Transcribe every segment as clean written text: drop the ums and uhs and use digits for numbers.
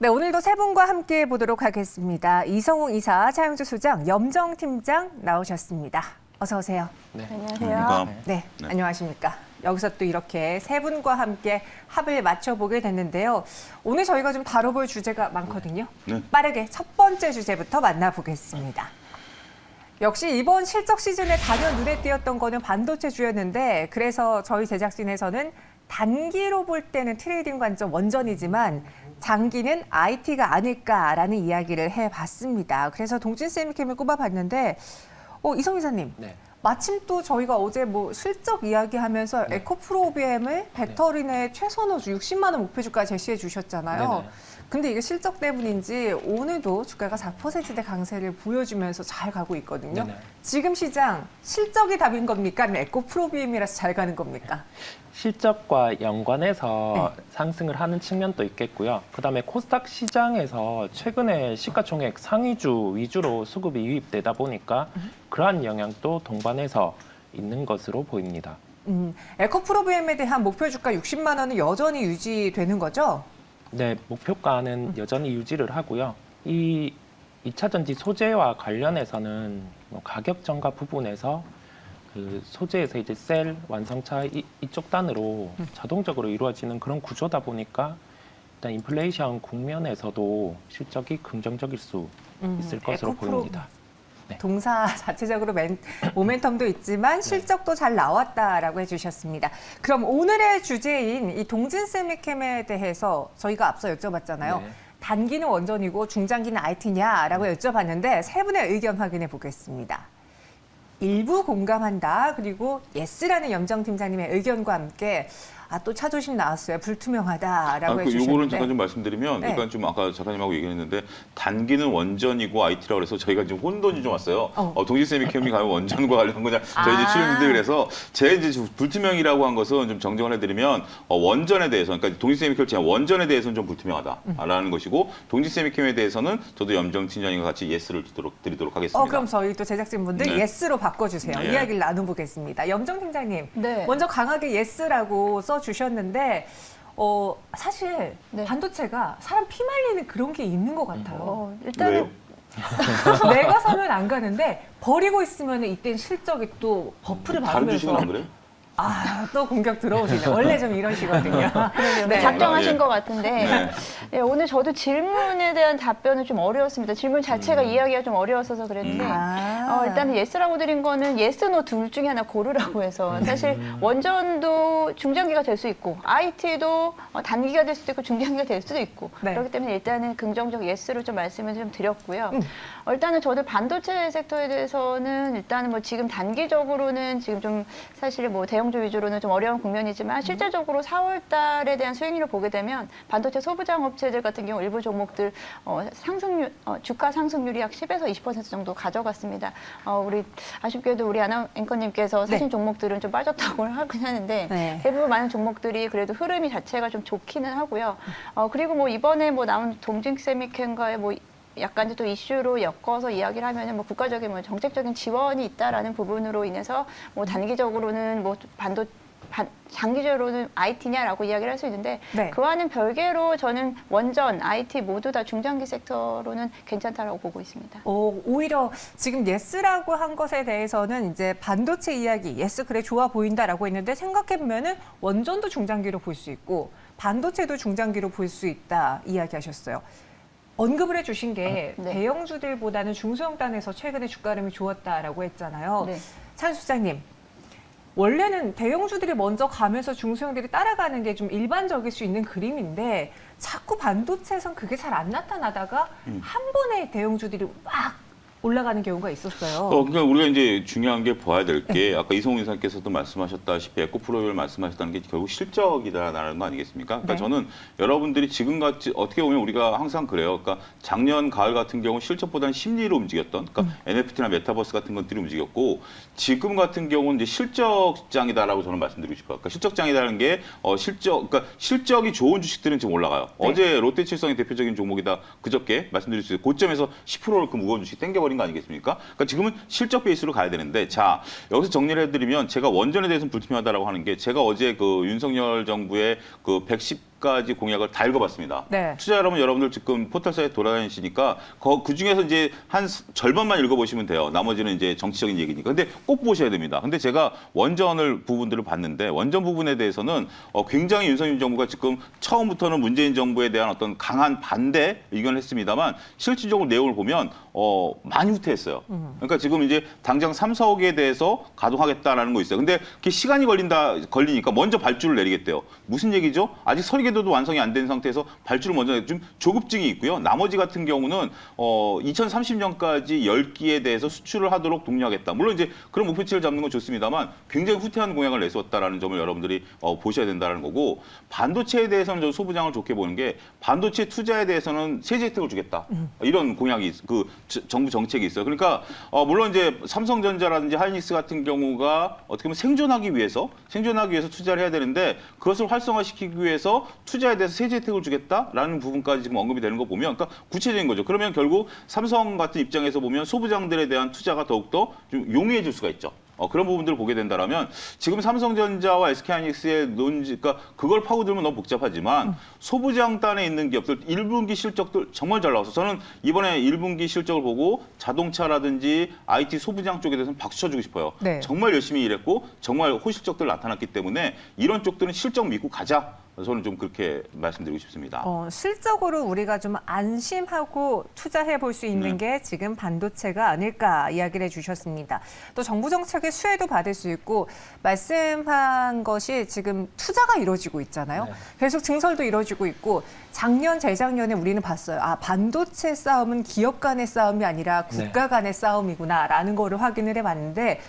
네, 오늘도 세 분과 함께 보도록 하겠습니다. 이성웅 이사, 차영주 소장, 염정 팀장 나오셨습니다. 어서 오세요. 네. 안녕하세요. 네, 안녕하십니까. 여기서 또 이렇게 세 분과 함께 합을 맞춰보게 됐는데요. 오늘 저희가 좀 다뤄볼 주제가 많거든요. 네. 빠르게 첫 번째 주제부터 만나보겠습니다. 역시 이번 실적 시즌에 단연 눈에 띄었던 거는 반도체주였는데, 그래서 저희 제작진에서는 단기로 볼 때는 트레이딩 관점 원전이지만 장기는 IT가 아닐까라는 이야기를 해봤습니다. 그래서 동진세미캠을 꼽아봤는데, 이성 이사님. 네. 마침 또 저희가 어제 실적 이야기하면서 에코프로비엠을 배터리 내 최선호주 60만 원 목표주가 제시해 주셨잖아요. 네네. 근데 이게 실적 때문인지 오늘도 주가가 4%대 강세를 보여주면서 잘 가고 있거든요. 네네. 지금 시장 실적이 답인 겁니까? 아니면 에코프로비엠이라서 잘 가는 겁니까? 실적과 연관해서 네. 상승을 하는 측면도 있겠고요. 그다음에 코스닥 시장에서 최근에 시가총액 상위주 위주로 수급이 유입되다 보니까 그러한 영향도 동반해서 있는 것으로 보입니다. 에코프로비엠에 대한 목표 주가 60만 원은 여전히 유지되는 거죠? 네, 목표가는 여전히 유지를 하고요. 이 2차 전지 소재와 관련해서는 가격 전가 부분에서 그 소재에서 이제 셀 완성차 이쪽 단으로 자동적으로 이루어지는 그런 구조다 보니까 일단 인플레이션 국면에서도 실적이 긍정적일 수 있을 것으로 에코프로- 보입니다. 네. 동사 자체적으로 모멘텀도 있지만 실적도 잘 나왔다라고 해주셨습니다. 그럼 오늘의 주제인 이 동진세미캠에 대해서 저희가 앞서 여쭤봤잖아요. 네. 단기는 원전이고 중장기는 IT냐라고 여쭤봤는데 세 분의 의견 확인해 보겠습니다. 일부 공감한다. 그리고 예스라는 염정 팀장님의 의견과 함께 또 차조심 나왔어요. 불투명하다라고 요거는 해주셨는데. 잠깐 좀 말씀드리면, 네. 그러니까 좀 아까 작가님하고 얘기했는데 단기는 원전이고 IT라고 그래서 저희가 지금 혼돈이 좀 왔어요. 동진세미캠이 가면 원전과 관련한 거냐? 저희 이제 출연진들 그래서 제 이제 불투명이라고 한 것은 좀 정정을 해드리면 원전에 대해서, 그러니까 동진세미캠 제가 원전에 대해서는 좀 불투명하다라는 것이고 동진세미캠에 대해서는 저도 염정 팀장님과 같이 예스를 드리도록 하겠습니다. 그럼 저희 또 제작진분들 네. 예스로 바꿔주세요. 네. 이야기를 나눠보겠습니다. 염정 팀장님, 네. 먼저 강하게 예스라고 써주셨는데 사실 네. 반도체가 사람 피 말리는 그런 게 있는 것 같아요. 일단은 왜요? 내가 사면 안 가는데 버리고 있으면 이땐 실적이 또 버프를 다른 주식은 안 받으면서 그래요? 또 공격 들어오시네. 원래 좀 이러시거든요. 네. 작정하신 예. 것 같은데 네. 네, 오늘 저도 질문에 대한 답변은 좀 어려웠습니다. 질문 자체가 이야기가 좀 어려웠어서 그랬는데 일단은 예스라고 드린 거는 예스, 노 둘 중에 하나 고르라고 해서 사실 원전도 중장기가 될 수 있고 IT도 단기가 될 수도 있고 중장기가 될 수도 있고 네. 그렇기 때문에 일단은 긍정적 예스로 좀 말씀을 좀 드렸고요. 일단은 저도 반도체 섹터에 대해서는 일단은 지금 단기적으로는 지금 좀 사실 대형주 위주로는 좀 어려운 국면이지만 실제적으로 4월 달에 대한 수익률을 보게 되면 반도체 소부장 업체들 같은 경우 일부 종목들 상승률 주가 상승률이 약 10에서 20% 정도 가져갔습니다. 우리 아쉽게도 우리 아나 앵커님께서 사신 종목들은 좀 빠졌다고 하긴 하는데 네. 대부분 많은 종목들이 그래도 흐름이 자체가 좀 좋기는 하고요. 그리고 이번에 나온 동진세미캠과의 약간 또 이슈로 엮어서 이야기를 하면은 국가적인 정책적인 지원이 있다라는 부분으로 인해서 단기적으로는 장기적으로는 IT냐라고 이야기를 할 수 있는데 네. 그와는 별개로 저는 원전, IT 모두 다 중장기 섹터로는 괜찮다라고 보고 있습니다. 오히려 지금 예스라고 한 것에 대해서는 이제 반도체 이야기, 예스 그래 좋아 보인다라고 했는데 생각해보면은 원전도 중장기로 볼 수 있고 반도체도 중장기로 볼 수 있다 이야기하셨어요. 언급을 해주신 게 네. 대형주들보다는 중소형단에서 최근에 주가 흐름이 좋았다라고 했잖아요. 네. 차 수장님, 원래는 대형주들이 먼저 가면서 중소형들이 따라가는 게 좀 일반적일 수 있는 그림인데 자꾸 반도체에선 그게 잘 안 나타나다가 한 번에 대형주들이 막 올라가는 경우가 있었어요. 그러니까 우리가 이제 중요한 게 봐야 될 게 아까 이성훈 이사님께서도 말씀하셨다시피 에코프로비엠을 말씀하셨다는 게 결국 실적이다라는 거 아니겠습니까? 그러니까 네. 저는 여러분들이 지금같이 어떻게 보면 우리가 항상 그래요. 그러니까 작년 가을 같은 경우 실적보다는 심리로 움직였던, 그러니까 NFT나 메타버스 같은 것들이 움직였고 지금 같은 경우는 이제 실적장이다라고 저는 말씀드리고 싶어요. 그러니까 실적장이라는 게 그러니까 실적이 좋은 주식들은 지금 올라가요. 네. 어제 롯데칠성이 대표적인 종목이다. 그저께 말씀드릴 수 있어요. 고점에서 10%를 그 무거운 주식 땡겨버린 거 아니겠습니까? 그러니까 지금은 실적 베이스로 가야 되는데, 자 여기서 정리를 해드리면 제가 원전에 대해서는 불투명하다라고 하는 게 제가 어제 그 윤석열 정부의 그 110 가지 공약을 다 읽어봤습니다. 네. 투자 여러분들 지금 포털사이트 돌아다니시니까 그 중에서 이제 한 절반만 읽어보시면 돼요. 나머지는 이제 정치적인 얘기니까. 근데 꼭 보셔야 됩니다. 근데 제가 원전을 부분들을 봤는데 원전 부분에 대해서는 굉장히 윤석열 정부가 지금 처음부터는 문재인 정부에 대한 어떤 강한 반대 의견을 했습니다만 실질적으로 내용을 보면 많이 후퇴했어요. 그러니까 지금 이제 당장 3, 4억에 대해서 가동하겠다라는 거 있어요. 근데 그게 시간이 걸리니까 먼저 발주를 내리겠대요. 무슨 얘기죠? 아직 설계도도 완성이 안 된 상태에서 발주를 먼저 좀 조급증이 있고요. 나머지 같은 경우는 2030년까지 10기에 대해서 수출을 하도록 독려하겠다. 물론 이제 그런 목표치를 잡는 건 좋습니다만 굉장히 후퇴한 공약을 내세웠다라는 점을 여러분들이 보셔야 된다는 거고 반도체에 대해서는 저 소부장을 좋게 보는 게 반도체 투자에 대해서는 세제 혜택을 주겠다. 이런 공약이 정부 정책이 있어요. 그러니까 물론 이제 삼성전자라든지 하이닉스 같은 경우가 어떻게 보면 생존하기 위해서 투자를 해야 되는데 그것을 활성화시키기 위해서 투자에 대해서 세제 혜택을 주겠다라는 부분까지 지금 언급이 되는 거 보면 그러니까 구체적인 거죠. 그러면 결국 삼성 같은 입장에서 보면 소부장들에 대한 투자가 더욱더 좀 용이해질 수가 있죠. 그런 부분들을 보게 된다라면 지금 삼성전자와 SK하이닉스의 논지, 그러니까 그걸 파고들면 너무 복잡하지만 소부장단에 있는 기업들 1분기 실적들 정말 잘 나와서 저는 이번에 1분기 실적을 보고 자동차라든지 IT 소부장 쪽에 대해서는 박수 쳐주고 싶어요. 네. 정말 열심히 일했고 정말 호실적들 나타났기 때문에 이런 쪽들은 실적 믿고 가자. 저는 좀 그렇게 말씀드리고 싶습니다. 실적으로 우리가 좀 안심하고 투자해 볼 수 있는 게 지금 반도체가 아닐까 이야기를 해주셨습니다. 또 정부 정책의 수혜도 받을 수 있고 말씀한 것이 지금 투자가 이루어지고 있잖아요. 네. 계속 증설도 이루어지고 있고 작년, 재작년에 우리는 봤어요. 반도체 싸움은 기업 간의 싸움이 아니라 국가 간의 싸움이구나라는 거를 확인을 해봤는데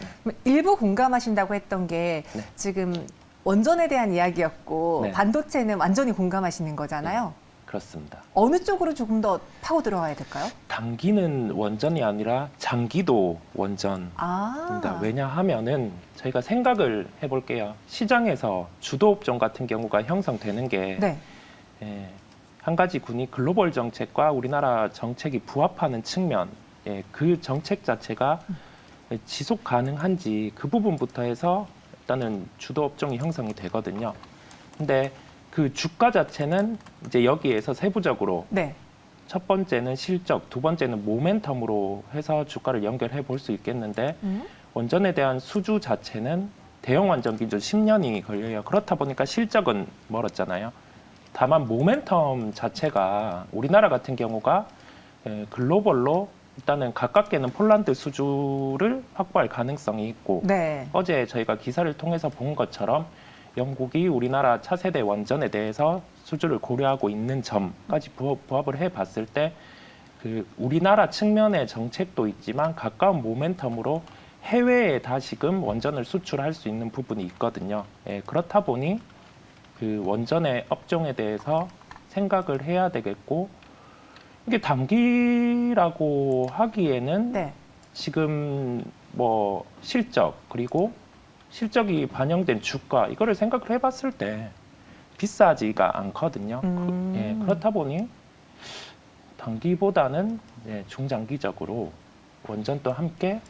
일부 공감하신다고 했던 게 지금 원전에 대한 이야기였고 네. 반도체는 완전히 공감하시는 거잖아요. 그렇습니다. 어느 쪽으로 조금 더 파고 들어가야 될까요? 단기는 원전이 아니라 장기도 원전입니다. 왜냐하면은 저희가 생각을 해볼게요. 시장에서 주도 업종 같은 경우가 형성되는 게 네. 한 가지 군이 글로벌 정책과 우리나라 정책이 부합하는 측면, 그 정책 자체가 지속 가능한지 그 부분부터 해서 일단은 주도 업종이 형성이 되거든요. 근데 그 주가 자체는 이제 여기에서 세부적으로 네. 첫 번째는 실적, 두 번째는 모멘텀으로 해서 주가를 연결해 볼 수 있겠는데 원전에 대한 수주 자체는 대형 원전 기준 10년이 걸려요. 그렇다 보니까 실적은 멀었잖아요. 다만 모멘텀 자체가 우리나라 같은 경우가 글로벌로 일단은 가깝게는 폴란드 수주를 확보할 가능성이 있고 네. 어제 저희가 기사를 통해서 본 것처럼 영국이 우리나라 차세대 원전에 대해서 수주를 고려하고 있는 점까지 부합을 해봤을 때 그 우리나라 측면의 정책도 있지만 가까운 모멘텀으로 해외에 다시금 원전을 수출할 수 있는 부분이 있거든요. 그렇다 보니 그 원전의 업종에 대해서 생각을 해야 되겠고 이게 단기라고 하기에는 네. 지금 뭐 실적 그리고 실적이 반영된 주가 이거를 생각을 해봤을 때 비싸지가 않거든요. 그렇다 보니 단기보다는 중장기적으로 원전도 함께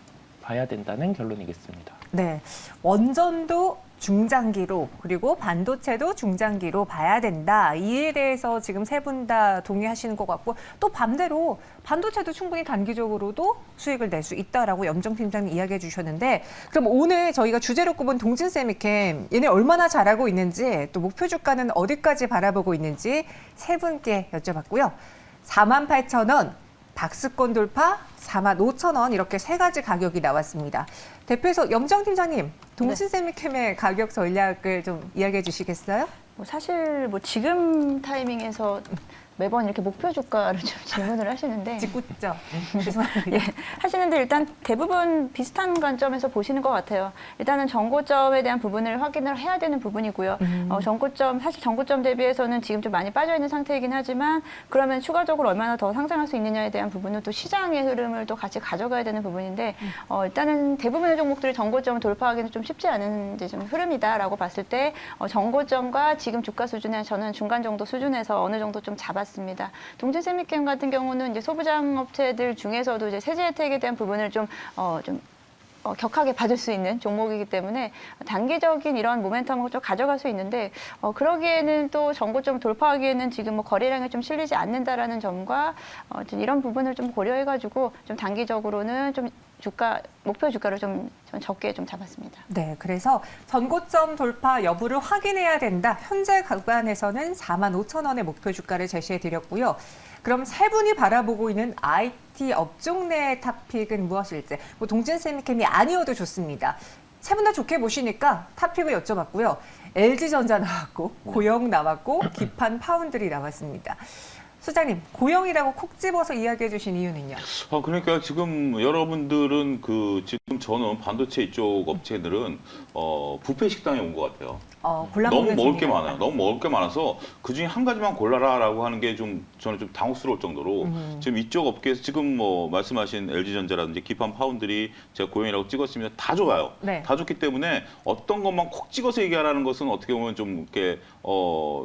봐야 된다는 결론이겠습니다. 네. 원전도 중장기로 그리고 반도체도 중장기로 봐야 된다. 이에 대해서 지금 세 분 다 동의하시는 것 같고 또 반대로 반도체도 충분히 단기적으로도 수익을 낼 수 있다라고 염정 팀장님 이야기해 주셨는데 그럼 오늘 저희가 주제로 꼽은 동진세미캠 얘네 얼마나 잘하고 있는지 또 목표 주가는 어디까지 바라보고 있는지 세 분께 여쭤봤고요. 48,000원, 박스권 돌파 45,000원 이렇게 세 가지 가격이 나왔습니다. 대표에서 염정 팀장님, 동진세미캠의 가격 전략을 좀 이야기해 주시겠어요? 사실 지금 타이밍에서 매번 이렇게 목표 주가를 좀 질문을 하시는데 짓궂죠? 죄송합니다. 예, 하시는데 일단 대부분 비슷한 관점에서 보시는 것 같아요. 일단은 전고점에 대한 부분을 확인을 해야 되는 부분이고요. 사실 전고점 대비해서는 지금 좀 많이 빠져 있는 상태이긴 하지만 그러면 추가적으로 얼마나 더 상승할 수 있느냐에 대한 부분은 또 시장의 흐름을 또 같이 가져가야 되는 부분인데 일단은 대부분의 종목들이 전고점을 돌파하기는 좀 쉽지 않은 이제 좀 흐름이다라고 봤을 때 전고점과 지금 주가 수준에 저는 중간 정도 수준에서 어느 정도 좀 잡았습니다. 동진세미캠 같은 경우는 이제 소부장 업체들 중에서도 이제 세제 혜택에 대한 부분을 좀 격하게 받을 수 있는 종목이기 때문에 단기적인 이런 모멘텀을 좀 가져갈 수 있는데 그러기에는 또 전고점 돌파하기에는 지금 뭐 거래량이 좀 실리지 않는다라는 점과 좀 이런 부분을 좀 고려해가지고 좀 단기적으로는 좀 목표 주가를 좀 적게 좀 잡았습니다. 네, 그래서 전고점 돌파 여부를 확인해야 된다. 현재 구간에서는 45,000원의 목표 주가를 제시해 드렸고요. 그럼 세 분이 바라보고 있는 IT 업종 내 탑픽은 무엇일지, 뭐 동진세미캠이 아니어도 좋습니다. 세 분 다 좋게 보시니까 탑픽을 여쭤봤고요. LG전자 나왔고, 고영 나왔고, 기판 파운드리 나왔습니다. 소장님, 고영이라고 콕 집어서 이야기해 주신 이유는요? 그러니까 지금 여러분들은 지금 저는 반도체 이쪽 업체들은 뷔페 식당에 온 것 같아요. 너무 먹을 게 많아요. 너무 먹을 게 많아서 그중에 한 가지만 골라라라고 하는 게 저는 좀 당혹스러울 정도로 지금 이쪽 업계에서 지금 뭐 말씀하신 LG전자라든지 기판 파운드리 제가 고영이라고 찍었으면 다 좋아요. 네. 다 좋기 때문에 어떤 것만 콕 찍어서 얘기하라는 것은 어떻게 보면 좀 이렇게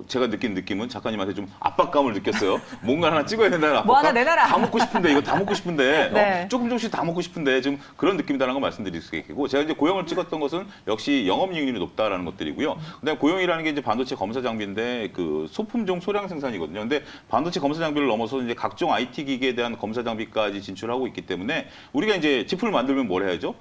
제가 느낀 느낌은 작가님한테 좀 압박감을 느꼈어요. 뭔가 하나 찍어야 된다는 압박감. 뭐 하나 내놔라. 다 먹고 싶은데 이거 다 먹고 싶은데 네. 조금씩 다 먹고 싶은데 좀 그런 느낌이라는 걸 말씀드릴 수 있겠고 제가 이제 고영을 찍었던 것은 역시 영업이익률이 높다라는 것들이고요. 그다음에 고영이라는 게 이제 반도체 검사 장비인데 그 소품종 소량 생산이거든요. 근데 반도체 검사 장비를 넘어서 이제 각종 IT 기기에 대한 검사 장비까지 진출하고 있기 때문에 우리가 이제 제품을 만들면 뭘 해야죠?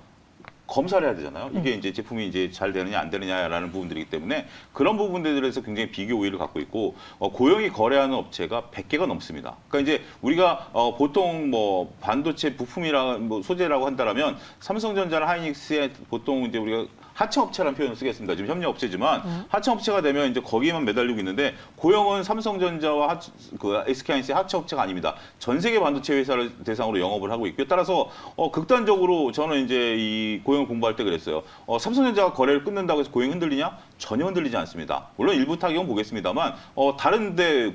검사를 해야 되잖아요. 이게 이제 제품이 이제 잘 되느냐 안 되느냐라는 부분들이기 때문에 그런 부분들에 대해서 굉장히 비교 우위를 갖고 있고 고영이 거래하는 업체가 100개가 넘습니다. 그러니까 이제 우리가 보통 뭐 반도체 부품이라 뭐 소재라고 한다라면 삼성전자나 하이닉스에 보통 이제 우리가 하청업체라는 표현을 쓰겠습니다. 지금 협력업체지만 하청업체가 되면 이제 거기에만 매달리고 있는데 고영은 삼성전자와 SK하이닉스의 하청업체가 아닙니다. 전 세계 반도체 회사를 대상으로 영업을 하고 있고요. 따라서 극단적으로 저는 이제 이 고영을 공부할 때 그랬어요. 삼성전자가 거래를 끊는다고 해서 고영이 흔들리냐? 전혀 흔들리지 않습니다. 물론 일부 타격은 보겠습니다만 다른데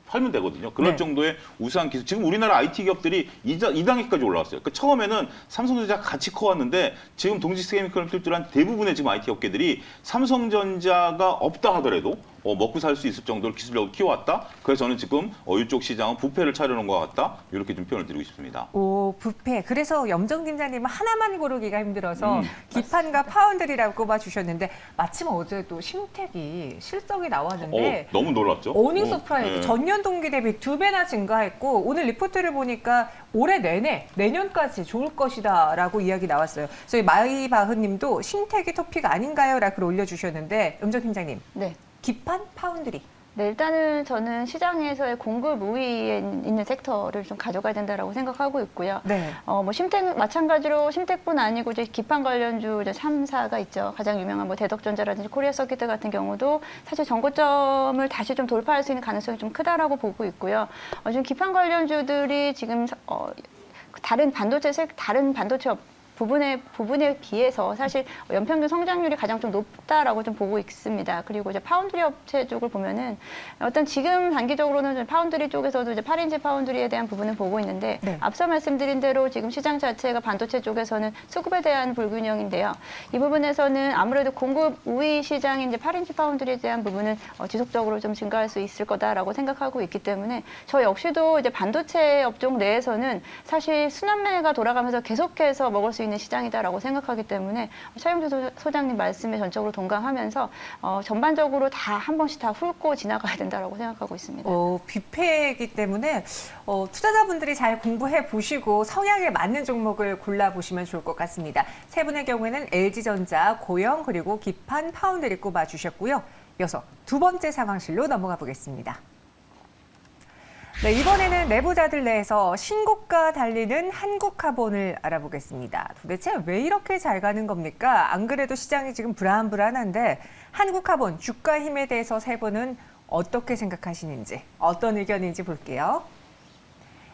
팔면 되거든요. 그럴 네. 정도의 우수한 기술. 지금 우리나라 IT 기업들이 2단계까지 올라왔어요. 그러니까 처음에는 삼성전자가 같이 커왔는데 지금 동지스케미컬을 필두로 대부분의 지금 IT 업계들이 삼성전자가 없다 하더라도 먹고 살 수 있을 정도로 기술력을 키워왔다. 그래서 저는 지금 이쪽 시장은 뷔페를 차려놓은 것 같다. 이렇게 좀 표현을 드리고 싶습니다. 오, 뷔페. 그래서 염정 팀장님은 하나만 고르기가 힘들어서 기판과 파운드리라고 꼽아주셨는데 마침 어제도 신택이 실적이 나왔는데 너무 놀랍죠? 어닝 서프라이즈 네. 전년 동기 대비 2배나 증가했고 오늘 리포트를 보니까 올해 내내 내년까지 좋을 것이다라고 이야기 나왔어요. 저희 마이바흐님도 신택이 토픽 아닌가요? 라고 올려주셨는데 염정 팀장님. 네. 기판 파운드리. 네, 일단은 저는 시장에서의 공급 우위에 있는 섹터를 좀 가져가야 된다라고 생각하고 있고요. 네. 뭐 심택 마찬가지로 심택뿐 아니고 이제 기판 관련주 이제 3사가 있죠. 가장 유명한 뭐 대덕전자라든지 코리아 서키트 같은 경우도 사실 전고점을 다시 좀 돌파할 수 있는 가능성이 좀 크다라고 보고 있고요. 지금 기판 관련주들이 지금 다른 반도체 부분에 비해서 사실 연평균 성장률이 가장 좀 높다라고 좀 보고 있습니다. 그리고 이제 파운드리 업체 쪽을 보면은 지금 단기적으로는 파운드리 쪽에서도 이제 8인치 파운드리에 대한 부분을 보고 있는데 네. 앞서 말씀드린 대로 지금 시장 자체가 반도체 쪽에서는 수급에 대한 불균형인데요. 이 부분에서는 아무래도 공급 우위 시장인 이제 8인치 파운드리에 대한 부분은 지속적으로 좀 증가할 수 있을 거다라고 생각하고 있기 때문에 저 역시도 이제 반도체 업종 내에서는 사실 순환매가 돌아가면서 계속해서 먹을 수 있는 시장이다라고 생각하기 때문에 차영주 소장님 말씀에 전적으로 동감하면서 전반적으로 다 한 번씩 다 훑고 지나가야 된다라고 생각하고 있습니다. 뷔페이기 때문에 투자자분들이 잘 공부해 보시고 성향에 맞는 종목을 골라보시면 좋을 것 같습니다. 세 분의 경우에는 LG전자, 고영 그리고 기판 파운드를 꼽아주셨고요. 이어서 두 번째 상황실로 넘어가 보겠습니다. 네, 이번에는 내부자들 내에서 신고가 달리는 한국카본을 알아보겠습니다. 도대체 왜 이렇게 잘 가는 겁니까? 안 그래도 시장이 지금 불안불안한데 한국카본 주가 힘에 대해서 세 분은 어떻게 생각하시는지, 어떤 의견인지 볼게요.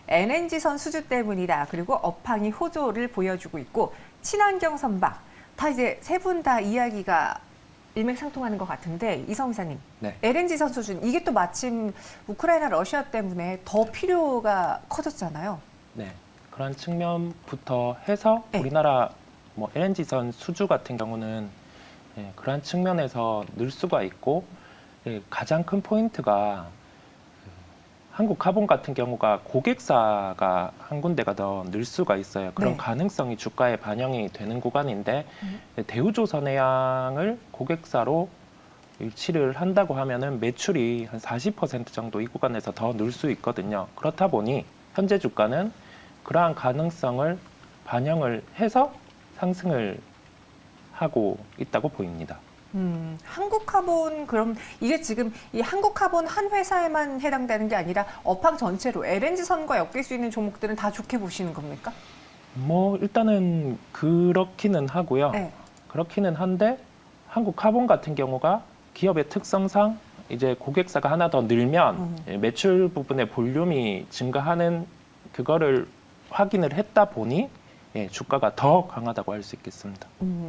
NNG선 수주 때문이다. 그리고 업황이 호조를 보여주고 있고 친환경 선박. 다 이제 세 분 다 이야기가 일맥상통하는 것 같은데 이성 이사님, 네. LNG선 수준 이게 또 마침 우크라이나 러시아 때문에 더 필요가 커졌잖아요. 네. 그런 측면부터 해서 네. 우리나라 뭐 LNG선 수주 같은 경우는 그러한 측면에서 늘 수가 있고 가장 큰 포인트가 한국 카본 같은 경우가 고객사가 한 군데가 더 늘 수가 있어요. 그런 네. 가능성이 주가에 반영이 되는 구간인데 대우조선해양을 고객사로 일치를 한다고 하면은 매출이 한 40% 정도 이 구간에서 더 늘 수 있거든요. 그렇다 보니 현재 주가는 그러한 가능성을 반영을 해서 상승을 하고 있다고 보입니다. 한국카본 그럼 이게 지금 이 한국카본 한 회사에만 해당되는 게 아니라 업황 전체로 LNG선과 엮일 수 있는 종목들은 다 좋게 보시는 겁니까? 뭐 일단은 그렇기는 하고요. 네. 그렇기는 한데 한국카본 같은 경우가 기업의 특성상 이제 고객사가 하나 더 늘면 매출 부분의 볼륨이 증가하는 그거를 확인을 했다 보니 주가가 더 강하다고 할 수 있겠습니다.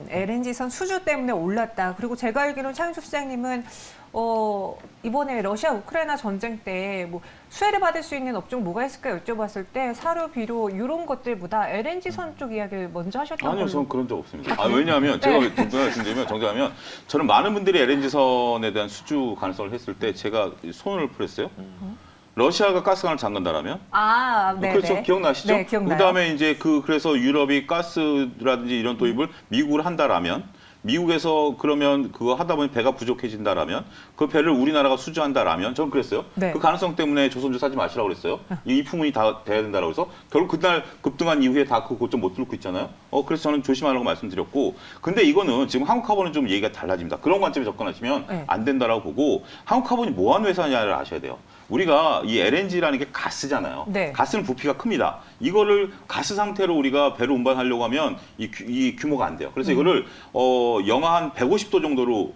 LNG선 수주 때문에 올랐다. 그리고 제가 알기로는 차윤수 시장님은 이번에 러시아 우크라이나 전쟁 때 뭐 수혜를 받을 수 있는 업종 뭐가 있을까 여쭤봤을 때 사료, 비료 이런 것들보다 LNG선 쪽 이야기를 먼저 하셨던 아니요, 걸로. 저는 그런 적 없습니다. 왜냐하면 제가 말씀드리면 정리하면 저는 많은 분들이 LNG선에 대한 수주 가능성을 했을 때 제가 손을 풀었어요. 러시아가 가스관을 잠근다라면 네. 그렇죠. 기억나시죠? 네, 기억나요. 그다음에 이제 그래서 유럽이 가스라든지 이런 도입을 미국으로 한다라면 미국에서 그러면 그거 하다 보니 배가 부족해진다라면 그 배를 우리나라가 수주한다라면 저는 그랬어요. 네. 그 가능성 때문에 조선주 사지 마시라고 그랬어요. 이 품문이 다 돼야 된다라고 해서 결국 그날 급등한 이후에 다 그 고점 못 뚫고 있잖아요. 그래서 저는 조심하라고 말씀드렸고 근데 이거는 지금 한국카본은 좀 얘기가 달라집니다. 그런 관점에 접근하시면 네. 안 된다라고 보고 한국카본이 뭐 하는 회사냐를 아셔야 돼요. 우리가 이 LNG라는 게 가스잖아요. 네. 가스는 부피가 큽니다. 이거를 가스 상태로 우리가 배를 운반하려고 하면 이 규모가 안 돼요. 그래서 이거를 영하 한 150도 정도로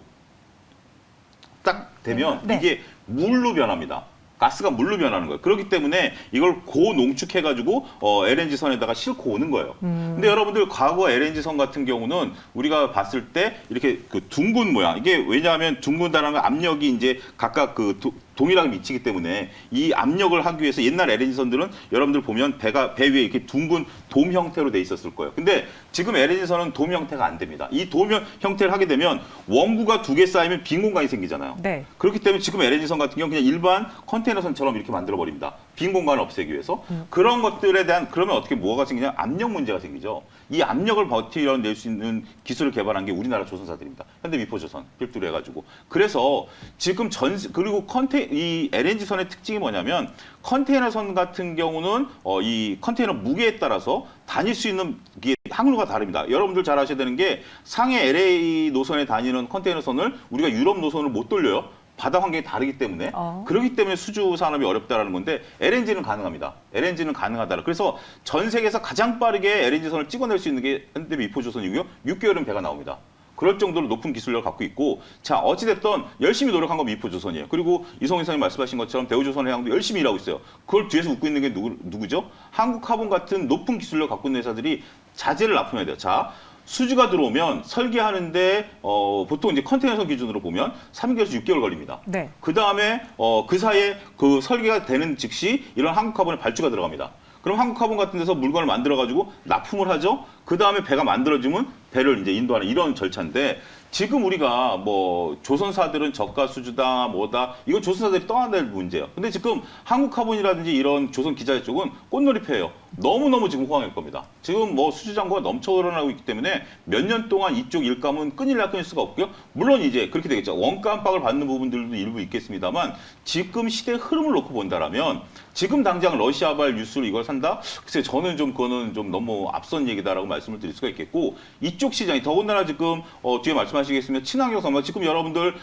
딱 되면 네. 이게 물로 변합니다. 가스가 물로 변하는 거예요. 그렇기 때문에 이걸 고농축해가지고 LNG 선에다가 싣고 오는 거예요. 근데 여러분들 과거 LNG 선 같은 경우는 우리가 봤을 때 이렇게 그 둥근 모양 이게 왜냐하면 둥근다라는 압력이 이제 각각 그 동일하게 미치기 때문에 이 압력을 하기 위해서 옛날 LNG 선들은 여러분들 보면 배 위에 이렇게 둥근 돔 형태로 돼 있었을 거예요. 근데 지금 LNG 선은 돔 형태가 안 됩니다. 이 돔 형태를 하게 되면 원구가 2개 쌓이면 빈 공간이 생기잖아요. 네. 그렇기 때문에 지금 LNG 선 같은 경우는 그냥 일반 컨테이너선처럼 이렇게 만들어 버립니다. 빈 공간을 없애기 위해서. 그런 것들에 대한 그러면 어떻게 뭐가 생기냐? 압력 문제가 생기죠. 이 압력을 버티려낼 수 있는 기술을 개발한 게 우리나라 조선사들입니다. 현대미포조선 필두로 해가지고. 그래서 지금 그리고 이 LNG 선의 특징이 뭐냐면 컨테이너 선 같은 경우는 이 컨테이너 무게에 따라서 다닐 수 있는 게 항로가 다릅니다. 여러분들 잘 아셔야 되는 게 상해 LA 노선에 다니는 컨테이너 선을 우리가 유럽 노선을 못 돌려요. 바다 환경이 다르기 때문에 그렇기 때문에 수주 산업이 어렵다라는 건데 LNG는 가능합니다. LNG는 가능하다. 그래서 전 세계에서 가장 빠르게 LNG선을 찍어낼 수 있는 게 현대미포조선이고요. 6개월은 배가 나옵니다. 그럴 정도로 높은 기술력을 갖고 있고 자 어찌됐든 열심히 노력한 건 미포조선이에요. 그리고 이성훈 이사님 말씀하신 것처럼 대우조선해양도 열심히 일하고 있어요. 그걸 뒤에서 웃고 있는 게 누구죠? 한국카본 같은 높은 기술력을 갖고 있는 회사들이 자재를 납품해야 돼요. 자 수주가 들어오면 설계하는데 보통 이제 컨테이너선 기준으로 보면 3개월에서 6개월 걸립니다. 네. 그 다음에 그 사이에 그 설계가 되는 즉시 이런 한국카본의 발주가 들어갑니다. 그럼 한국카본 같은 데서 물건을 만들어가지고 납품을 하죠. 그 다음에 배가 만들어지면 배를 이제 인도하는 이런 절차인데 지금 우리가 뭐 조선사들은 저가 수주다 뭐다 이건 조선사들이 떠나야 될 문제예요. 근데 지금 한국카본이라든지 이런 조선 기자재 쪽은 꽃놀이패예요. 너무너무 지금 호황일 겁니다. 지금 뭐 수주 잔고가 넘쳐 흘러나오고 있기 때문에 몇 년 동안 이쪽 일감은 끊일 수가 없고요. 물론 이제 그렇게 되겠죠. 원가 압박을 받는 부분들도 일부 있겠습니다만 지금 시대 흐름을 놓고 본다라면 지금 당장 러시아발 뉴스로 이걸 산다? 글쎄 저는 좀 그거는 좀 너무 앞선 얘기다라고 말씀을 드릴 수가 있겠고 이쪽 시장이 더군다나 지금 뒤에 말씀하시겠으면 친환경 산업 지금 여러분들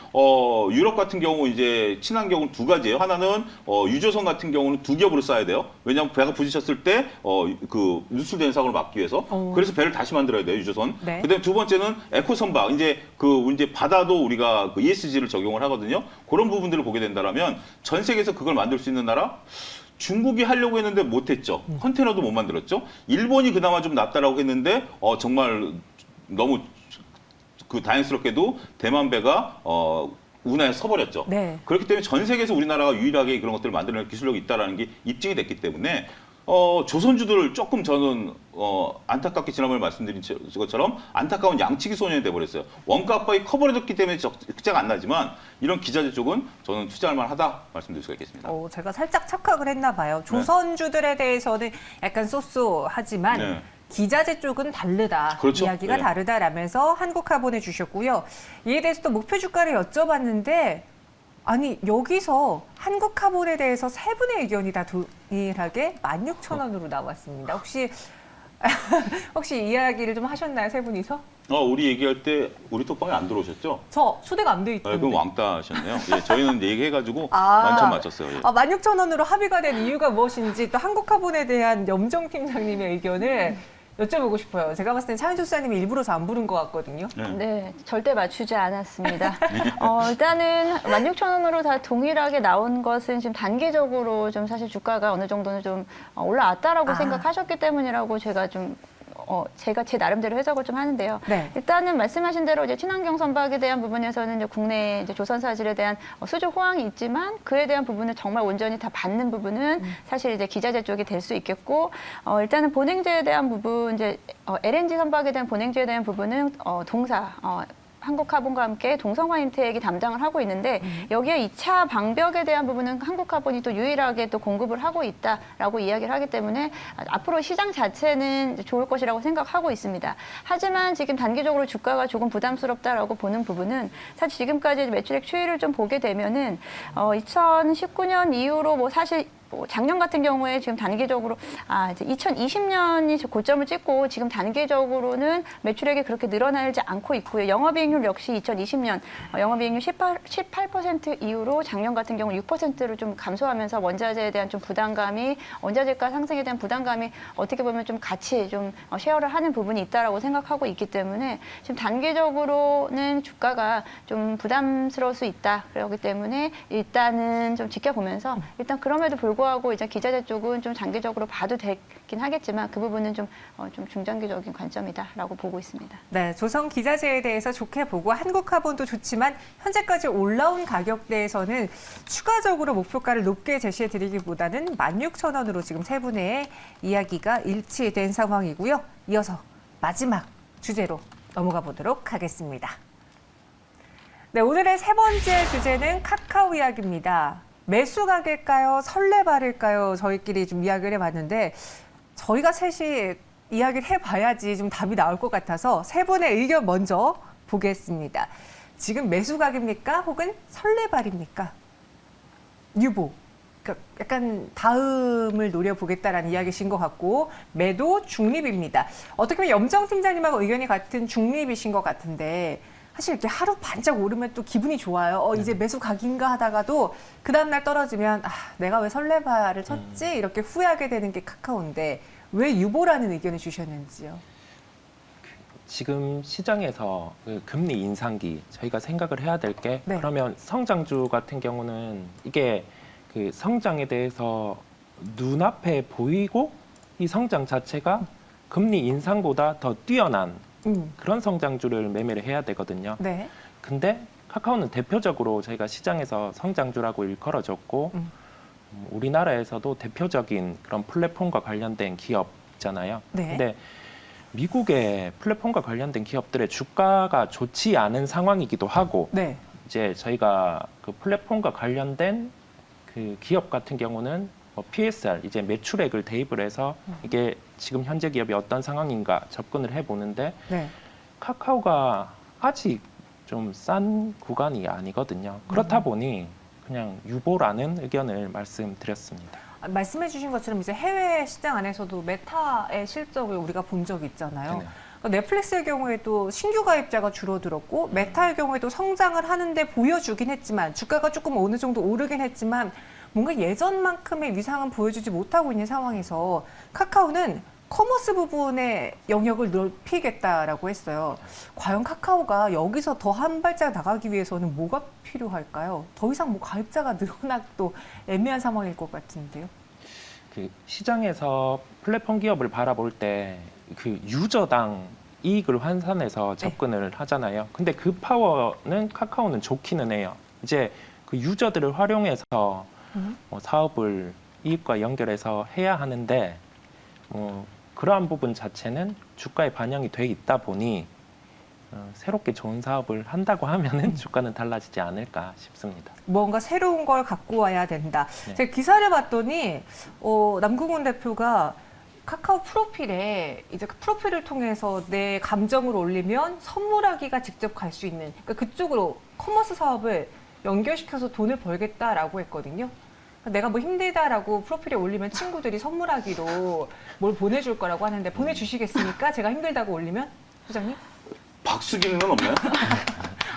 유럽 같은 경우 이제 친환경은 두 가지예요. 하나는 유조선 같은 경우는 두 겹으로 쌓아야 돼요. 왜냐하면 배가 부딪혔을 때 그 누출되는 사고를 막기 위해서 그래서 배를 다시 만들어야 돼요 유조선. 네. 그다음에 두 번째는 에코선박 이제 이제 바다도 우리가 그 ESG를 적용을 하거든요. 그런 부분들을 보게 된다라면 전 세계에서 그걸 만들 수 있는 나라. 중국이 하려고 했는데 못했죠. 컨테이너도 못 만들었죠. 일본이 그나마 좀 낫다라고 했는데 정말 너무 그 다행스럽게도 대만 배가 운하에 서버렸죠. 네. 그렇기 때문에 전 세계에서 우리나라가 유일하게 그런 것들을 만들어낼 기술력이 있다는 게 입증이 됐기 때문에 조선주들을 조금 저는 안타깝게 지난번에 말씀드린 것처럼 안타까운 양치기 소년이 돼버렸어요. 원가 압박이 커버해졌기 때문에 적자가 안 나지만 이런 기자재 쪽은 저는 투자할 만하다 말씀드릴 수가 있겠습니다. 제가 살짝 착각을 했나 봐요. 조선주들에 대해서는 약간 쏘쏘하지만 네. 기자재 쪽은 다르다. 그렇죠. 이야기가 네. 다르다라면서 한국화 보내주셨고요. 이에 대해서 또 목표 주가를 여쭤봤는데 아니 여기서 한국화본에 대해서 세 분의 의견이 다 동일하게 16,000원으로 나왔습니다. 혹시 이야기를 좀 하셨나요, 세 분이서? 우리 얘기할 때 우리 톡방에 안 들어오셨죠? 저 초대가 안 돼 있던데. 그럼 왕따셨네요. 예, 저희는 얘기해가지고 아. 만점 맞췄어요. 예. 16,000원으로 합의가 된 이유가 무엇인지 또 한국화본에 대한 염정 팀장님의 의견을 여쭤보고 싶어요. 제가 봤을 땐 차윤 조사님이 일부러 저 안 부른 것 같거든요. 네, 절대 맞추지 않았습니다. 일단은 16,000원으로 다 동일하게 나온 것은 지금 단기적으로 좀 사실 주가가 어느 정도는 좀 올라왔다라고 생각하셨기 때문이라고 제가 좀 제가 제 나름대로 해석을 좀 하는데요. 네. 일단은 말씀하신 대로 이제 친환경 선박에 대한 부분에서는 이제 국내 이제 조선사질에 대한 수주 호황이 있지만 그에 대한 부분을 정말 온전히 다 받는 부분은 사실 이제 기자재 쪽이 될 수 있겠고 일단은 본행제에 대한 부분 이제 LNG 선박에 대한 본행제에 대한 부분은 동사 한국화본과 함께 동성화인텍이 담당을 하고 있는데 여기에 2차 방벽에 대한 부분은 한국화본이 또 유일하게 또 공급을 하고 있다라고 이야기를 하기 때문에 앞으로 시장 자체는 좋을 것이라고 생각하고 있습니다. 하지만 지금 단기적으로 주가가 조금 부담스럽다라고 보는 부분은 사실 지금까지 매출액 추이를 좀 보게 되면은 2019년 이후로 뭐 사실 작년 같은 경우에 지금 단기적으로 이제 2020년이 고점을 찍고 지금 단기적으로는 매출액이 그렇게 늘어나지 않고 있고요. 영업이익률 역시 2020년 영업이익률 18% 이후로 작년 같은 경우 6%로 좀 감소하면서 원자재에 대한 좀 부담감이 원자재가 상승에 대한 부담감이 어떻게 보면 좀 같이 좀 쉐어를 하는 부분이 있다라고 생각하고 있기 때문에 지금 단기적으로는 주가가 좀 부담스러울 수 있다. 그렇기 때문에 일단은 좀 지켜보면서 일단 그럼에도 불구하고 이제 기자재 쪽은 좀 장기적으로 봐도 되긴 하겠지만 그 부분은 좀 중장기적인 관점이다라고 보고 있습니다. 네, 조선 기자재에 대해서 좋게 보고 한국화본도 좋지만 현재까지 올라온 가격대에서는 추가적으로 목표가를 높게 제시해드리기보다는 16,000원으로 지금 세 분의 이야기가 일치된 상황이고요. 이어서 마지막 주제로 넘어가 보도록 하겠습니다. 네, 오늘의 세 번째 주제는 카카오 이야기입니다. 매수 가격일까요? 설레발일까요? 저희끼리 좀 이야기를 해봤는데 저희가 셋이 이야기를 해봐야지 좀 답이 나올 것 같아서 세 분의 의견 먼저 보겠습니다. 지금 매수 가격입니까? 혹은 설레발입니까? 유보. 그러니까 약간 다음을 노려보겠다라는 이야기신 것 같고 매도 중립입니다. 어떻게 보면 염정 팀장님하고 의견이 같은 중립이신 것 같은데 사실 이렇게 하루 반짝 오르면 또 기분이 좋아요. 이제 매수 각인가 하다가도 그 다음날 떨어지면 내가 왜 설레발을 쳤지? 이렇게 후회하게 되는 게 카카오인데 왜 유보라는 의견을 주셨는지요? 지금 시장에서 그 금리 인상기 저희가 생각을 해야 될 게 네. 그러면 성장주 같은 경우는 이게 그 성장에 대해서 눈앞에 보이고 이 성장 자체가 금리 인상보다 더 뛰어난 그런 성장주를 매매를 해야 되거든요. 네. 근데 카카오는 대표적으로 저희가 시장에서 성장주라고 일컬어졌고 우리나라에서도 대표적인 그런 플랫폼과 관련된 기업이잖아요. 네. 근데 미국의 플랫폼과 관련된 기업들의 주가가 좋지 않은 상황이기도 하고 네. 이제 저희가 그 플랫폼과 관련된 그 기업 같은 경우는 PSR 이제 매출액을 대입을 해서 이게 지금 현재 기업이 어떤 상황인가 접근을 해보는데 네. 카카오가 아직 좀 싼 구간이 아니거든요. 그렇다 보니 그냥 유보라는 의견을 말씀드렸습니다. 말씀해 주신 것처럼 이제 해외 시장 안에서도 메타의 실적을 우리가 본 적이 있잖아요. 네네. 그러니까 넷플릭스의 경우에도 신규 가입자가 줄어들었고 메타의 경우에도 성장을 하는데 보여주긴 했지만 주가가 조금 어느 정도 오르긴 했지만 뭔가 예전만큼의 위상은 보여주지 못하고 있는 상황에서 카카오는 커머스 부분의 영역을 넓히겠다라고 했어요. 과연 카카오가 여기서 더 한 발짝 나가기 위해서는 뭐가 필요할까요? 더 이상 뭐 가입자가 늘어나도 애매한 상황일 것 같은데요. 그 시장에서 플랫폼 기업을 바라볼 때 그 유저당 이익을 환산해서 접근을 하잖아요. 근데 그 파워는 카카오는 좋기는 해요. 이제 그 유저들을 활용해서 뭐 사업을 이익과 연결해서 해야 하는데 그러한 부분 자체는 주가에 반영이 돼 있다 보니 새롭게 좋은 사업을 한다고 하면은 주가는 달라지지 않을까 싶습니다. 뭔가 새로운 걸 갖고 와야 된다. 네. 제가 기사를 봤더니 남궁훈 대표가 카카오 프로필에 이제 그 프로필을 통해서 내 감정을 올리면 선물하기가 직접 갈 수 있는 그러니까 그쪽으로 커머스 사업을 연결시켜서 돈을 벌겠다라고 했거든요. 내가 뭐 힘들다라고 프로필에 올리면 친구들이 선물하기로 뭘 보내줄 거라고 하는데 보내주시겠습니까? 제가 힘들다고 올리면 소장님? 박수 기능은 없나요?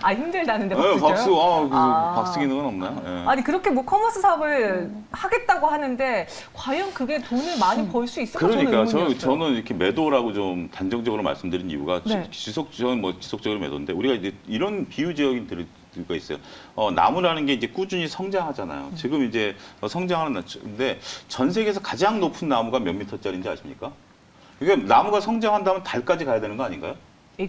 아 힘들다는데 네, 박수죠? 박수. 아. 박수 기능은 없나요? 네. 아니 그렇게 뭐 커머스 사업을 하겠다고 하는데 과연 그게 돈을 많이 벌 수 있을까? 그러니까 저는 의문이었어요. 저는 이렇게 매도라고 좀 단정적으로 말씀드린 이유가 네. 저는 뭐 지속적으로 매도인데 우리가 이제 이런 비유적인 들가 있어요. 나무라는 게 이제 꾸준히 성장하잖아요. 지금 이제 성장하는 근데 전 세계에서 가장 높은 나무가 몇 미터짜리인지 아십니까? 이게 나무가 성장한다면 달까지 가야 되는 거 아닌가요?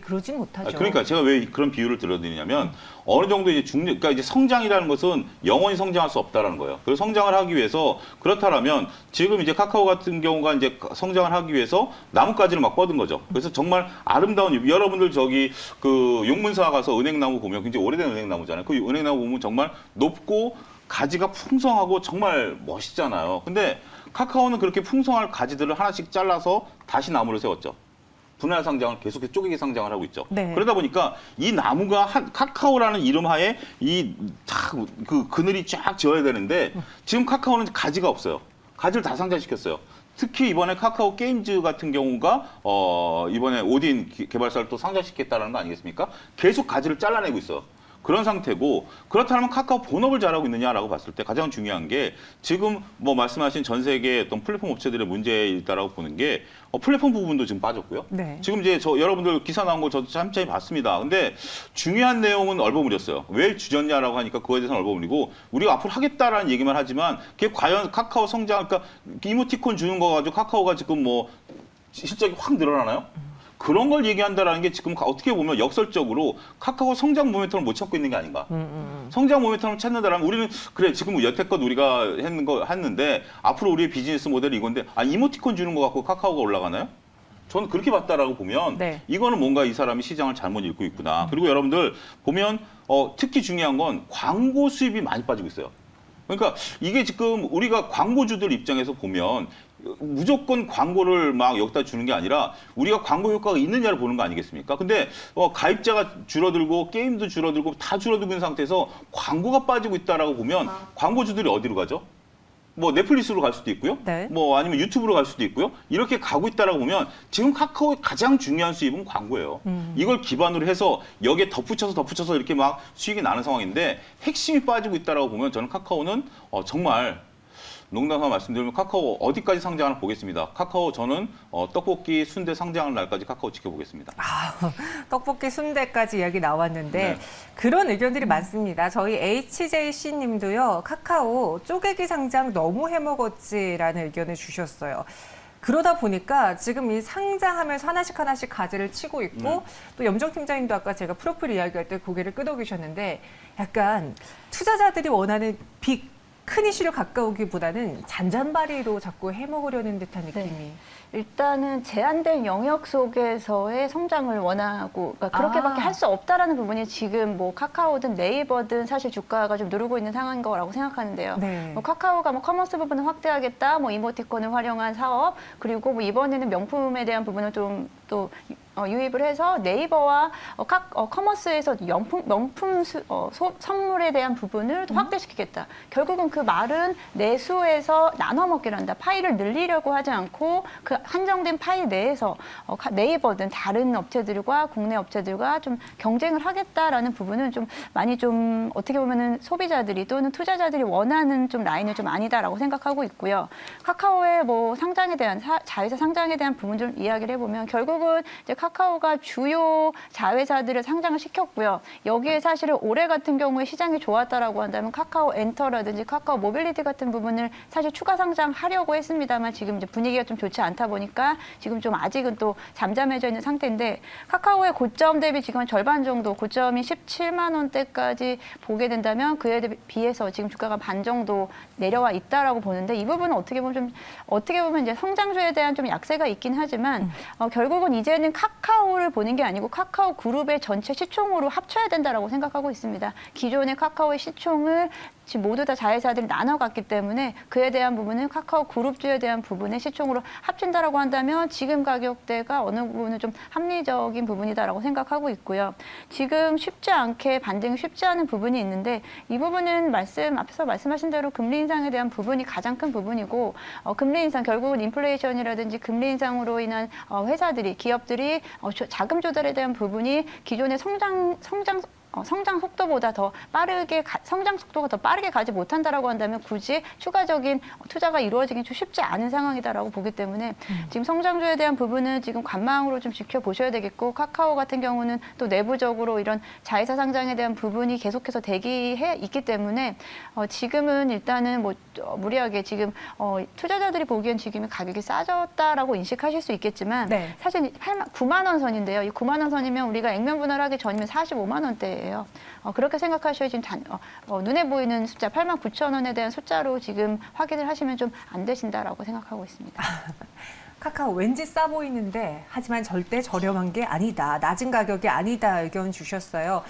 그러진 못하죠. 그러니까 제가 왜 그런 비유를 들어드리냐면 어느 정도 이제 그러니까 이제 성장이라는 것은 영원히 성장할 수 없다라는 거예요. 그래서 성장을 하기 위해서 그렇다라면 지금 이제 카카오 같은 경우가 이제 성장을 하기 위해서 나뭇가지를 막 뻗은 거죠. 그래서 정말 아름다운 여러분들 저기 그 용문사 가서 은행나무 보면 굉장히 오래된 은행나무잖아요. 그 은행나무 보면 정말 높고 가지가 풍성하고 정말 멋있잖아요. 근데 카카오는 그렇게 풍성한 가지들을 하나씩 잘라서 다시 나무를 세웠죠. 분할 상장을 계속해서 쪼개기 상장을 하고 있죠. 네. 그러다 보니까 이 나무가 카카오라는 이름 하에 그 그늘이 쫙 지어야 되는데 지금 카카오는 가지가 없어요. 가지를 다 상장시켰어요. 특히 이번에 카카오 게임즈 같은 경우가 이번에 오딘 개발사를 또 상장시켰다는 거 아니겠습니까? 계속 가지를 잘라내고 있어요. 그런 상태고 그렇다면 카카오 본업을 잘하고 있느냐라고 봤을 때 가장 중요한 게 지금 뭐 말씀하신 전 세계 어떤 플랫폼 업체들의 문제이다라고 보는 게 플랫폼 부분도 지금 빠졌고요. 네. 지금 이제 여러분들 기사 나온 거 저도 잠시 봤습니다. 근데 중요한 내용은 얼버무렸어요. 왜 주졌냐라고 하니까 그거에 대해서는 얼버무리고 우리가 앞으로 하겠다라는 얘기만 하지만 그게 과연 카카오 성장 그러니까 이모티콘 주는 거 가지고 카카오가 지금 뭐 실적이 확 늘어나나요? 그런 걸 얘기한다라는 게 지금 어떻게 보면 역설적으로 카카오 성장 모멘텀을 못 찾고 있는 게 아닌가. 성장 모멘텀을 찾는다라면 우리는 그래 지금 여태껏 우리가 했는데 앞으로 우리의 비즈니스 모델이 이건데 이모티콘 주는 거 갖고 카카오가 올라가나요? 저는 그렇게 봤다라고 보면 네. 이거는 뭔가 이 사람이 시장을 잘못 읽고 있구나. 그리고 여러분들 보면 특히 중요한 건 광고 수입이 많이 빠지고 있어요. 그러니까 이게 지금 우리가 광고주들 입장에서 보면 무조건 광고를 막 여기다 주는 게 아니라 우리가 광고 효과가 있느냐를 보는 거 아니겠습니까? 근데 가입자가 줄어들고 게임도 줄어들고 다 줄어들고 있는 상태에서 광고가 빠지고 있다라고 보면 광고주들이 어디로 가죠? 뭐 넷플릭스로 갈 수도 있고요. 네. 뭐 아니면 유튜브로 갈 수도 있고요. 이렇게 가고 있다라고 보면 지금 카카오의 가장 중요한 수입은 광고예요. 이걸 기반으로 해서 여기에 덧붙여서 이렇게 막 수익이 나는 상황인데 핵심이 빠지고 있다라고 보면 저는 카카오는 정말 농담 삼아 말씀드리면 카카오 어디까지 상장하나 보겠습니다. 카카오 저는 떡볶이 순대 상장하는 날까지 카카오 지켜보겠습니다. 떡볶이 순대까지 이야기 나왔는데 네. 그런 의견들이 많습니다. 저희 HJC 님도요. 카카오 쪼개기 상장 너무 해먹었지라는 의견을 주셨어요. 그러다 보니까 지금 이 상장하면서 하나씩 가지를 치고 있고 또 염정 팀장님도 아까 제가 프로필 이야기할 때 고개를 끄덕이셨는데 약간 투자자들이 원하는 큰 이슈를 가까우기보다는 잔잔바리로 자꾸 해먹으려는 듯한 느낌이. 일단은 제한된 영역 속에서의 성장을 원하고 그러니까 그렇게밖에 할 수 없다라는 부분이 지금 뭐 카카오든 네이버든 사실 주가가 좀 누르고 있는 상황인 거라고 생각하는데요. 네. 뭐 카카오가 뭐 커머스 부분을 확대하겠다, 뭐 이모티콘을 활용한 사업, 그리고 뭐 이번에는 명품에 대한 부분을 좀 또 유입을 해서 네이버와 커머스에서 명품 선물에 대한 부분을 또 확대시키겠다. 결국은 그 말은 내수에서 나눠 먹기를 한다. 파이를 늘리려고 하지 않고 그 한정된 파이 내에서 네이버든 다른 업체들과 국내 업체들과 좀 경쟁을 하겠다라는 부분은 좀 많이 좀 어떻게 보면은 소비자들이 또는 투자자들이 원하는 좀 라인은 좀 아니다라고 생각하고 있고요. 카카오의 뭐 상장에 대한 자회사 상장에 대한 부분 좀 이야기를 해보면 결국은 이제 카카오가 주요 자회사들을 상장을 시켰고요. 여기에 사실은 올해 같은 경우에 시장이 좋았다라고 한다면 카카오 엔터라든지 카카오 모빌리티 같은 부분을 사실 추가 상장하려고 했습니다만 지금 이제 분위기가 좀 좋지 않다 보니까 지금 좀 아직은 또 잠잠해져 있는 상태인데 카카오의 고점 대비 지금 한 절반 정도 고점이 17만 원대까지 보게 된다면 그에 비해서 지금 주가가 반 정도 내려와 있다라고 보는데 이 부분은 어떻게 보면 이제 성장주에 대한 좀 약세가 있긴 하지만 결국은 이제는 카카오를 보는 게 아니고 카카오 그룹의 전체 시총으로 합쳐야 된다라고 생각하고 있습니다. 기존의 카카오의 시총을 지금 모두 다 자회사들이 나눠갔기 때문에 그에 대한 부분은 카카오 그룹주에 대한 부분의 시총으로 합친다라고 한다면 지금 가격대가 어느 부분은 좀 합리적인 부분이다라고 생각하고 있고요. 지금 쉽지 않게 반등이 쉽지 않은 부분이 있는데 이 부분은 앞서 말씀하신 대로 금리 인상에 대한 부분이 가장 큰 부분이고 금리 인상 결국은 인플레이션이라든지 금리 인상으로 인한 기업들이 자금 조달에 대한 부분이 기존의 성장 속도보다 더 빠르게 성장 속도가 더 빠르게 가지 못한다라고 한다면 굳이 추가적인 투자가 이루어지긴 좀 쉽지 않은 상황이다라고 보기 때문에 지금 성장주에 대한 부분은 지금 관망으로 좀 지켜보셔야 되겠고 카카오 같은 경우는 또 내부적으로 이런 자회사 상장에 대한 부분이 계속해서 대기해 있기 때문에 지금은 일단은 무리하게 지금 투자자들이 보기엔 지금 가격이 싸졌다라고 인식하실 수 있겠지만 네. 사실 9만 원 선인데요. 이 9만 원 선이면 우리가 액면 분할하기 전이면 45만 원대. 그렇게 생각하셔야 지금 눈에 보이는 숫자 8만 9천 원에 대한 숫자로 지금 확인을 하시면 좀 안 되신다라고 생각하고 있습니다. 카카오 왠지 싸 보이는데 하지만 절대 저렴한 게 아니다. 낮은 가격이 아니다 의견 주셨어요.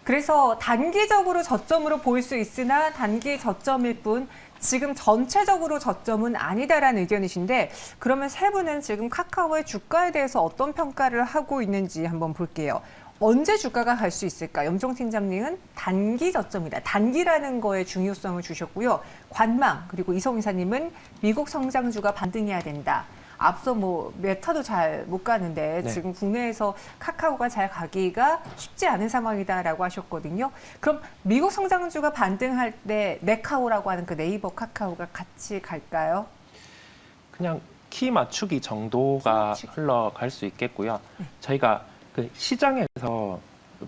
그래서 단기적으로 저점으로 보일 수 있으나 단기 저점일 뿐 지금 전체적으로 저점은 아니다라는 의견이신데 그러면 세 분은 지금 카카오의 주가에 대해서 어떤 평가를 하고 있는지 한번 볼게요. 언제 주가가 갈 수 있을까? 염종 팀장님은 단기 저점이다. 단기라는 거에 중요성을 주셨고요. 관망 그리고 이성 이사님은 미국 성장주가 반등해야 된다. 앞서 메타도 잘 못 가는데 네. 지금 국내에서 카카오가 잘 가기가 쉽지 않은 상황이다라고 하셨거든요. 그럼 미국 성장주가 반등할 때 네카오라고 하는 그 네이버 카카오가 같이 갈까요? 그냥 키 맞추기 정도가 흘러갈 수 있겠고요. 저희가 그 시장에서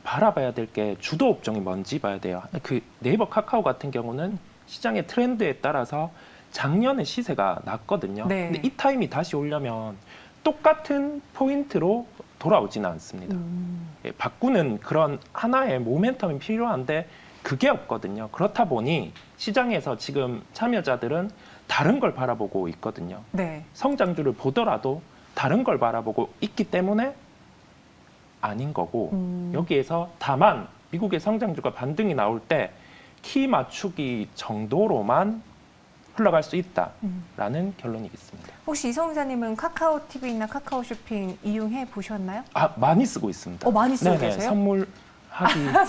바라봐야 될 게 주도 업종이 뭔지 봐야 돼요. 그 네이버 카카오 같은 경우는 시장의 트렌드에 따라서 작년에 시세가 났거든요. 네. 근데 이 타임이 다시 오려면 똑같은 포인트로 돌아오지는 않습니다. 바꾸는 그런 하나의 모멘텀이 필요한데 그게 없거든요. 그렇다 보니 시장에서 지금 참여자들은 다른 걸 바라보고 있거든요. 네. 성장주를 보더라도 다른 걸 바라보고 있기 때문에 아닌 거고 여기에서 다만 미국의 성장주가 반등이 나올 때 키 맞추기 정도로만 흘러갈 수 있다라는 결론이 있습니다. 혹시 이성 이사님은 카카오 TV나 카카오 쇼핑 이용해 보셨나요? 많이 쓰고 있습니다. 많이 쓰고 네네, 계세요? 선물하기.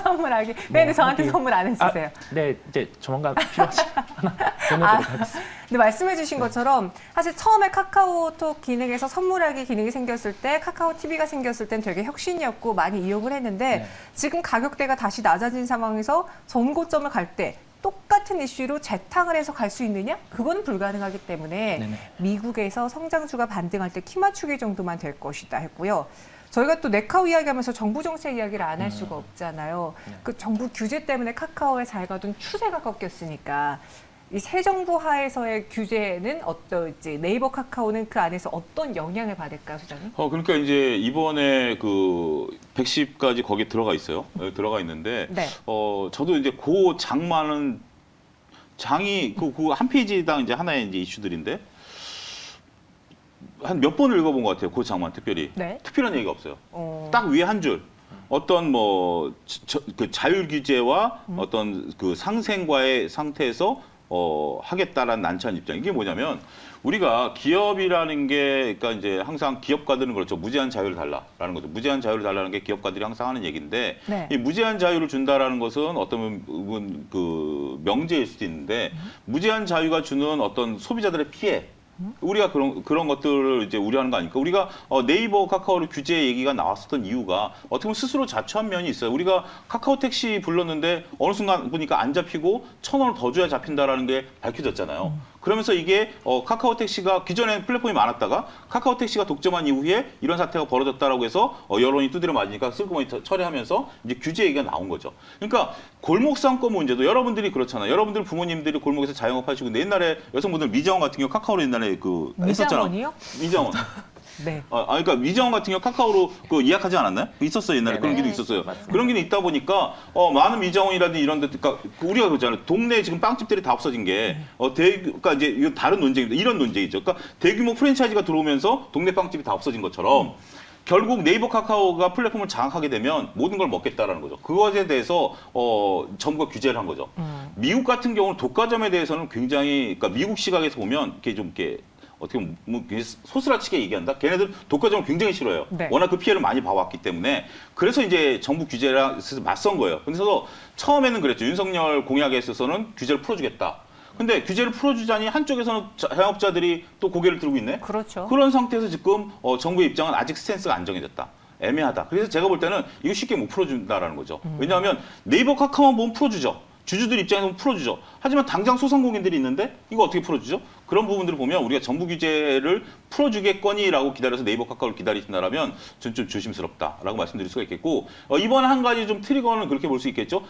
선물하기. 네, 저한테 선물 안 해주세요. 네, 이제 조만간 필요하시 하나 보내드리도록 하겠습니다. 근데 말씀해주신 것처럼 사실 처음에 카카오톡 기능에서 선물하기 기능이 생겼을 때 카카오 TV가 생겼을 땐 되게 혁신이었고 많이 이용을 했는데 네. 지금 가격대가 다시 낮아진 상황에서 전고점을 갈 때 똑같은 이슈로 재탕을 해서 갈 수 있느냐? 그건 불가능하기 때문에 네네. 미국에서 성장주가 반등할 때 키 맞추기 정도만 될 것이다 했고요. 저희가 또 네카오 이야기하면서 정부 정책 이야기를 안 할 수가 없잖아요. 네. 그 정부 규제 때문에 카카오에 잘 가던 추세가 꺾였으니까 이 새 정부 하에서의 규제는 어떨지 네이버 카카오는 그 안에서 어떤 영향을 받을까요, 소장님? 그러니까 이제 이번에 그 110까지 거기 들어가 있어요. 들어가 있는데 네. 저도 이제 그 장만은 장이 그 한 페이지당 이제 하나의 이제 이슈들인데 한 몇 번을 읽어본 것 같아요. 그 장만 특별히. 네. 특별한 얘기가 없어요. 어, 딱 위에 한 줄. 어떤 그 자율 규제와 어떤 그 상생과의 상태에서 하겠다라는 난처한 입장. 이게 뭐냐면 우리가 기업이라는 게 그러니까 이제 항상 기업가들은 그렇죠. 무제한 자유를 달라라는 거죠. 무제한 자유를 달라는 게 기업가들이 항상 하는 얘기인데 네. 이 무제한 자유를 준다라는 것은 어떤 부분 그 명제일 수도 있는데 무제한 자유가 주는 어떤 소비자들의 피해 우리가 그런 것들을 이제 우려하는 거 아닙니까? 우리가 네이버, 카카오를 규제 얘기가 나왔었던 이유가 어떻게 보면 스스로 자초한 면이 있어요. 우리가 카카오 택시 불렀는데 어느 순간 보니까 안 잡히고 1,000원을 더 줘야 잡힌다라는 게 밝혀졌잖아요. 그러면서 이게 카카오 택시가 기존에는 플랫폼이 많았다가 카카오 택시가 독점한 이후에 이런 사태가 벌어졌다라고 해서 여론이 두드려 맞으니까 슬그머니 처리하면서 이제 규제 얘기가 나온 거죠. 그러니까 골목 상권 문제도 여러분들이 그렇잖아요. 여러분들 부모님들이 골목에서 자영업 하시고 근데 옛날에 여성분들 미정원 같은 경우 카카오로 옛날에 그 했었잖아요. 미장원이요? 미정원. 네. 그러니까 미정원 같은 경우 카카오로 그 예약하지 않았나요? 있었어요 옛날에. 그런 기능 있었어요. 그런 기능 있다 보니까 많은 미정원이라든지 이런 데, 그러니까 우리가 그러잖아요. 동네 지금 빵집들이 다 없어진 게 그러니까 이제 이거 다른 논쟁입니다. 이런 논쟁이죠. 그러니까 대규모 프랜차이즈가 들어오면서 동네 빵집이 다 없어진 것처럼. 결국 네이버 카카오가 플랫폼을 장악하게 되면 모든 걸 먹겠다라는 거죠. 그것에 대해서 정부가 규제를 한 거죠. 미국 같은 경우는 독과점에 대해서는 굉장히 그러니까 미국 시각에서 보면 이렇게 좀 이렇게 어떻게 보면 뭐 소스라치게 얘기한다. 걔네들 독과점을 굉장히 싫어해요. 네. 워낙 그 피해를 많이 봐왔기 때문에 그래서 이제 정부 규제랑 맞선 거예요. 그래서 처음에는 그랬죠. 윤석열 공약에 있어서는 규제를 풀어주겠다. 근데 규제를 풀어주자니 한쪽에서는 자영업자들이 또 고개를 들고 있네. 그렇죠. 그런 상태에서 지금 정부의 입장은 아직 스탠스가 안 정해졌다. 애매하다. 그래서 제가 볼 때는 이거 쉽게 못 풀어준다라는 거죠. 왜냐하면 네이버 카카오만 보면 풀어주죠. 주주들 입장에서 보면 풀어주죠. 하지만 당장 소상공인들이 있는데 이거 어떻게 풀어주죠? 그런 부분들을 보면 우리가 정부 규제를 풀어주겠거니라고 기다려서 네이버 카카오를 기다리신다라면 좀 조심스럽다라고 말씀드릴 수가 있겠고 이번 한 가지 좀 트리거는 그렇게 볼 수 있겠죠.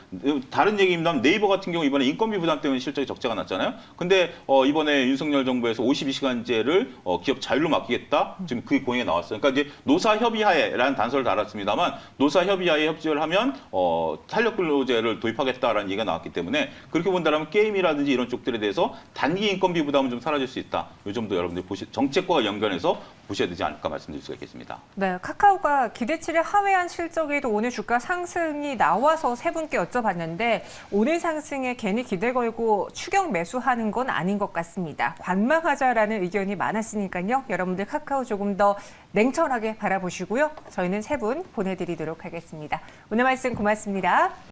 다른 얘기입니다. 네이버 같은 경우 이번에 인건비 부담 때문에 실적이 적자가 났잖아요. 근데 이번에 윤석열 정부에서 52시간제를 기업 자율로 맡기겠다. 지금 그 공약이 나왔어요. 그러니까 이제 노사협의하에라는 단서를 달았습니다만 노사협의하에 협조를 하면 탄력근로제를 도입하겠다라는 얘기가 나왔기 때문에 그렇게 본다면 게임이라든지 이런 쪽들에 대해서 단기 인건비 부담은 좀 사라질 수 있다. 이 점도 여러분들 정책과 연관해서 보셔야 되지 않을까 말씀드릴 수가 있겠습니다. 네, 카카오가 기대치를 하회한 실적에도 오늘 주가 상승이 나와서 세 분께 여쭤봤는데 오늘 상승에 괜히 기대 걸고 추격 매수하는 건 아닌 것 같습니다. 관망하자라는 의견이 많았으니까요. 여러분들 카카오 조금 더 냉철하게 바라보시고요. 저희는 세 분 보내드리도록 하겠습니다. 오늘 말씀 고맙습니다.